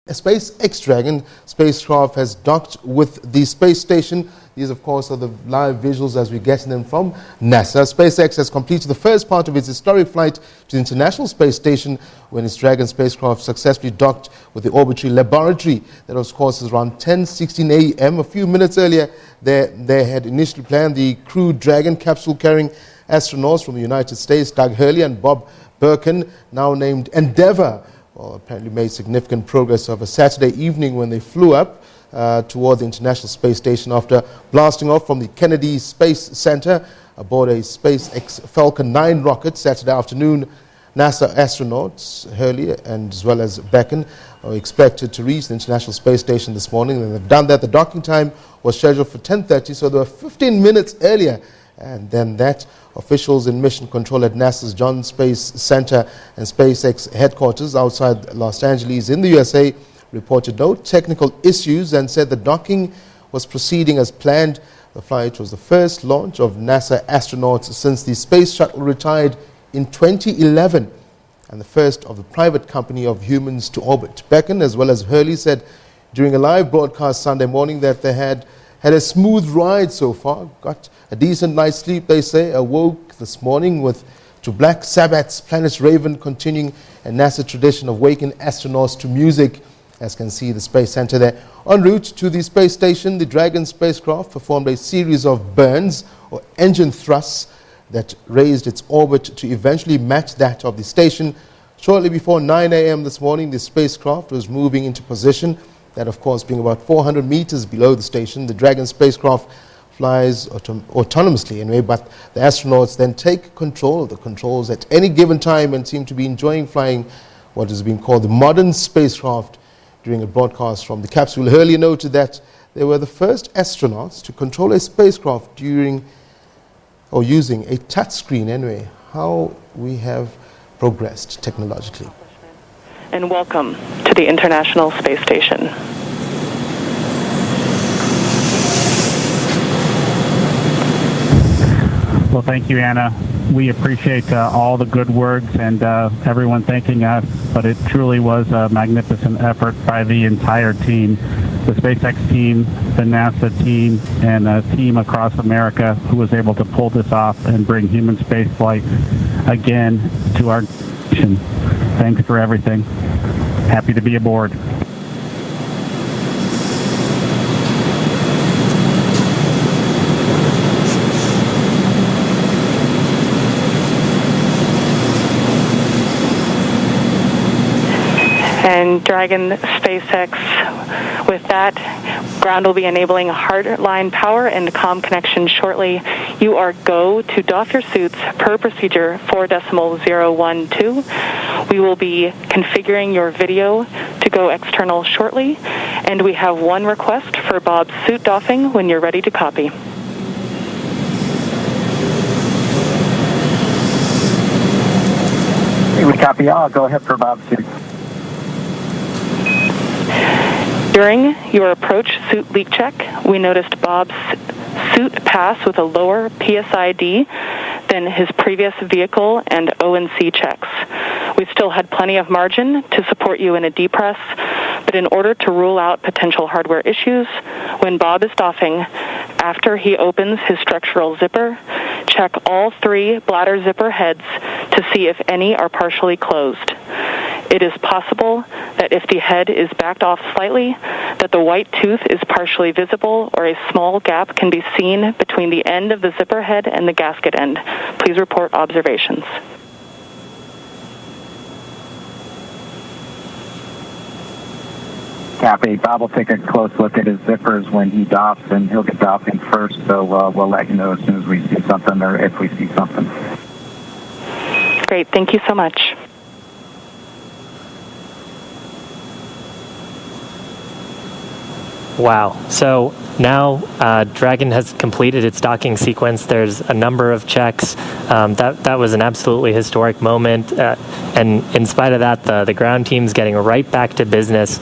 A SpaceX Dragon spacecraft has docked with the space station. These, of course, are the live visuals as we're getting them from NASA. SpaceX has completed the first part of its historic flight to the International Space Station when its Dragon spacecraft successfully docked with the Orbitary Laboratory. That, of course, is around 10:16 a.m. A few minutes earlier, they had initially planned the Crew Dragon capsule carrying astronauts from the United States, Doug Hurley and Bob Birkin, now named Endeavour. Well, apparently made significant progress over Saturday evening when they flew up toward the International Space Station after blasting off from the Kennedy Space Center aboard a SpaceX Falcon 9 rocket Saturday afternoon. NASA astronauts Hurley and as well as Birkin are expected to reach the International Space Station this morning, and they've done that. The docking time was scheduled for 10:30, so they were 15 minutes earlier. And then that, officials in mission control at NASA's Johnson Space Center and SpaceX headquarters outside Los Angeles in the USA reported no technical issues and said the docking was proceeding as planned. The flight was the first launch of NASA astronauts since the space shuttle retired in 2011 and the first of the private company of humans to orbit. Birkin as well as Hurley said during a live broadcast Sunday morning that they had a smooth ride so far, got a decent night's sleep, they say, awoke this morning to Black Sabbath's Planet's Raven continuing a NASA tradition of waking astronauts to music, as can see the Space Center there. En route to the space station, the Dragon spacecraft performed a series of burns or engine thrusts that raised its orbit to eventually match that of the station. Shortly before 9 a.m. this morning, the spacecraft was moving into position. That, of course, being about 400 meters below the station. The Dragon spacecraft flies autonomously anyway, but the astronauts then take control of the controls at any given time and seem to be enjoying flying what is being called the modern spacecraft. During a broadcast from the capsule, Hurley noted that they were the first astronauts to control a spacecraft using a touchscreen anyway. How we have progressed technologically. And welcome to the International Space Station. Well, thank you, Anna. We appreciate all the good words and everyone thanking us, but it truly was a magnificent effort by the entire team, the SpaceX team, the NASA team, and a team across America who was able to pull this off and bring human spaceflight again to our nation. Thanks for everything. Happy to be aboard. And Dragon SpaceX, with that, ground will be enabling hardline power and comm connection shortly. You are go to doff your suits per procedure 4.012. We will be configuring your video to go external shortly, and we have one request for Bob's suit doffing when you're ready to copy. We copy all. Go ahead for Bob's suit. During your approach suit leak check, we noticed Bob's suit pass with a lower PSID than his previous vehicle and O&C checks. We still had plenty of margin to support you in a depress, but in order to rule out potential hardware issues, when Bob is doffing, after he opens his structural zipper, check all 3 bladder zipper heads to see if any are partially closed. It is possible that if the head is backed off slightly, that the white tooth is partially visible or a small gap can be seen between the end of the zipper head and the gasket end. Please report observations. Copy. Bob will take a close look at his zippers when he doffs, and he'll get doffing first, so we'll let you know as soon as we see something or if we see something. Great. Thank you so much. Wow. So now Dragon has completed its docking sequence. There's a number of checks. That was an absolutely historic moment. And in spite of that, the ground team's getting right back to business,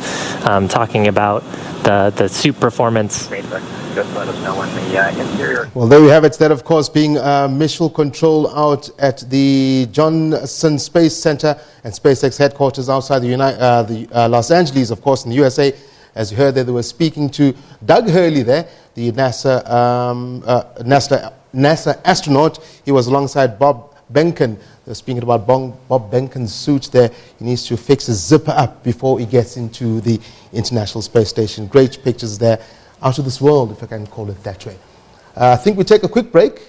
talking about the suit performance. Just let us know when the interior. Well, there you have it. That, of course, being mission control out at the Johnson Space Center and SpaceX headquarters outside the Los Angeles, of course, in the USA. As you heard there, they were speaking to Doug Hurley there, the NASA astronaut. He was alongside Bob Behnken. They're speaking about Bob Behnken's suit there. He needs to fix his zipper up before he gets into the International Space Station. Great pictures there. Out of this world, if I can call it that way. I think we take a quick break.